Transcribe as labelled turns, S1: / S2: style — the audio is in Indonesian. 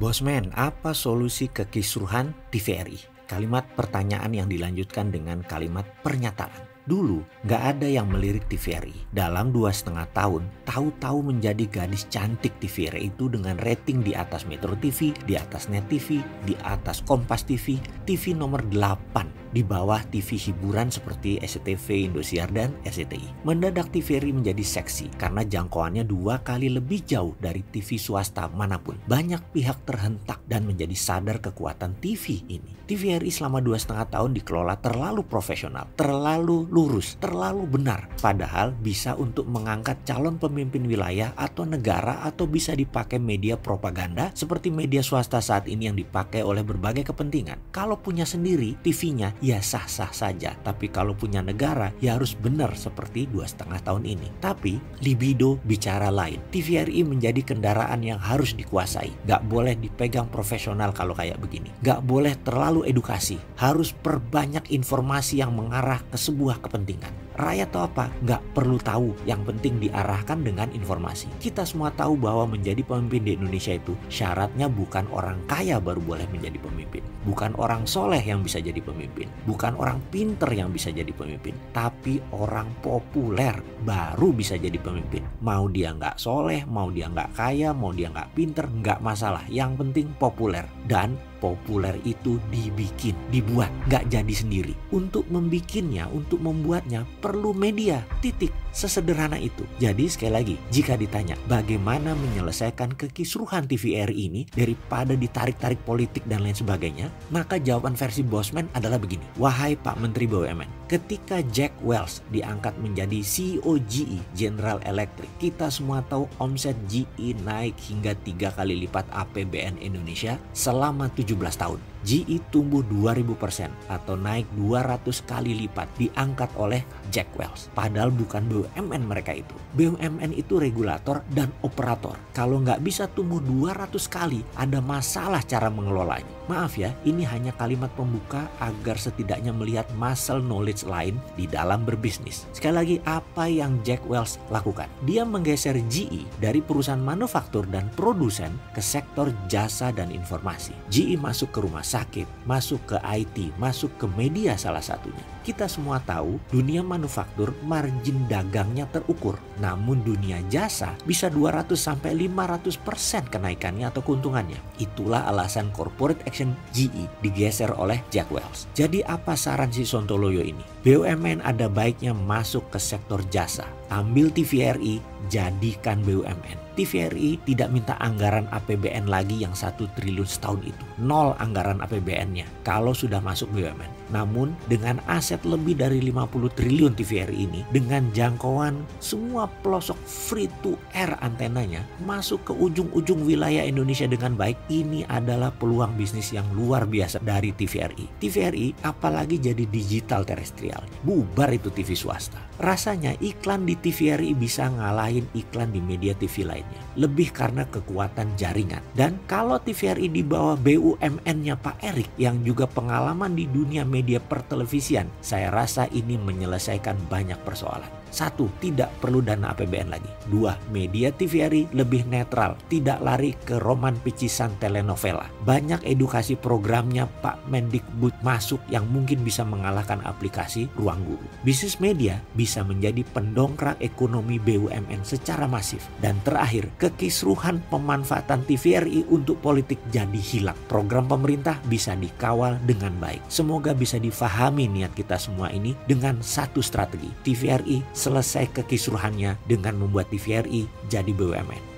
S1: Bosman, apa solusi kekisruhan TVRI? Kalimat pertanyaan yang dilanjutkan dengan kalimat pernyataan. Dulu nggak ada yang melirik TVRI. Dalam 2,5 tahun, tahu-tahu menjadi gadis cantik TVRI itu dengan rating di atas Metro TV, di atas Net TV, di atas Kompas TV, TV nomor 8 di bawah TV hiburan seperti SCTV, Indosiar, dan SCTI. Mendadak TVRI menjadi seksi karena jangkauannya 2 kali lebih jauh dari TV swasta manapun. Banyak pihak terhentak dan menjadi sadar kekuatan TV ini. TVRI selama 2,5 tahun dikelola terlalu profesional, terlalu lurus, terlalu benar. Padahal bisa untuk mengangkat calon pemimpin wilayah atau negara, atau bisa dipakai media propaganda seperti media swasta saat ini yang dipakai oleh berbagai kepentingan. Kalau punya sendiri TV-nya ya sah-sah saja, tapi kalau punya negara ya harus benar seperti 2,5 tahun ini. Tapi libido bicara lain. TVRI menjadi kendaraan yang harus dikuasai. Gak boleh dipegang profesional kalau kayak begini. Gak boleh terlalu edukasi. Harus perbanyak informasi yang mengarah ke sebuah kepentingan. Rakyat tahu apa? Nggak perlu tahu, yang penting diarahkan dengan informasi. Kita semua tahu bahwa menjadi pemimpin di Indonesia itu syaratnya bukan orang kaya baru boleh menjadi pemimpin. Bukan orang soleh yang bisa jadi pemimpin. Bukan orang pinter yang bisa jadi pemimpin. Tapi orang populer baru bisa jadi pemimpin. Mau dia nggak soleh, mau dia nggak kaya, mau dia nggak pinter, nggak masalah. Yang penting populer. Dan populer itu dibikin, dibuat, nggak jadi sendiri. Untuk membikinnya, untuk membuatnya perlu media, titik. Sesederhana itu. Jadi sekali lagi, jika ditanya bagaimana menyelesaikan kekisruhan TVRI ini daripada ditarik-tarik politik dan lain sebagainya, maka jawaban versi Bosman adalah begini. Wahai Pak Menteri BUMN, ketika Jack Welch diangkat menjadi CEO GE, General Electric, kita semua tahu omset GE naik hingga 3 kali lipat APBN Indonesia selama 17 tahun. GE tumbuh 2000% atau naik 200 kali lipat diangkat oleh Jack Welch. Padahal bukan BUMN mereka itu. BUMN itu regulator dan operator. Kalau nggak bisa tumbuh 200 kali, ada masalah cara mengelolanya. Maaf ya, ini hanya kalimat pembuka agar setidaknya melihat muscle knowledge lain di dalam berbisnis. Sekali lagi, apa yang Jack Welch lakukan? Dia menggeser GE dari perusahaan manufaktur dan produsen ke sektor jasa dan informasi. GE masuk ke rumah sakit, masuk ke IT, masuk ke media salah satunya. Kita semua tahu dunia manufaktur margin dagangnya terukur. Namun dunia jasa bisa 200-500% kenaikannya atau keuntungannya. Itulah alasan corporate action GE digeser oleh Jack Welch. Jadi apa saran si Sontoloyo ini? BUMN ada baiknya masuk ke sektor jasa. Ambil TVRI, jadikan BUMN. TVRI tidak minta anggaran APBN lagi yang 1 triliun setahun itu. 0 anggaran APBN-nya kalau sudah masuk BUMN. Namun dengan aset lebih dari 50 triliun TVRI ini, dengan jangkauan semua pelosok free to air antenanya masuk ke ujung-ujung wilayah Indonesia dengan baik, ini adalah peluang bisnis yang luar biasa dari TVRI. TVRI apalagi jadi digital terestrial. Bubar itu TV swasta. Rasanya iklan di TVRI bisa ngalahin iklan di media TV lainnya. Lebih karena kekuatan jaringan. Dan kalau TVRI di bawah BUMN-nya Pak Erik yang juga pengalaman di dunia media pertelevisian, saya rasa ini menyelesaikan banyak persoalan. 1. Tidak perlu dana APBN lagi. 2. Media TVRI lebih netral, tidak lari ke roman picisan telenovela. Banyak edukasi programnya Pak Mendikbud masuk yang mungkin bisa mengalahkan aplikasi Ruang Guru. Bisnis media bisa menjadi pendongkrak ekonomi BUMN secara masif. Dan terakhir, kekisruhan pemanfaatan TVRI untuk politik jadi hilang. Program pemerintah bisa dikawal dengan baik. Semoga bisa difahami niat kita semua ini dengan satu strategi. TVRI selesai kekisruhannya dengan membuat TVRI jadi BUMN.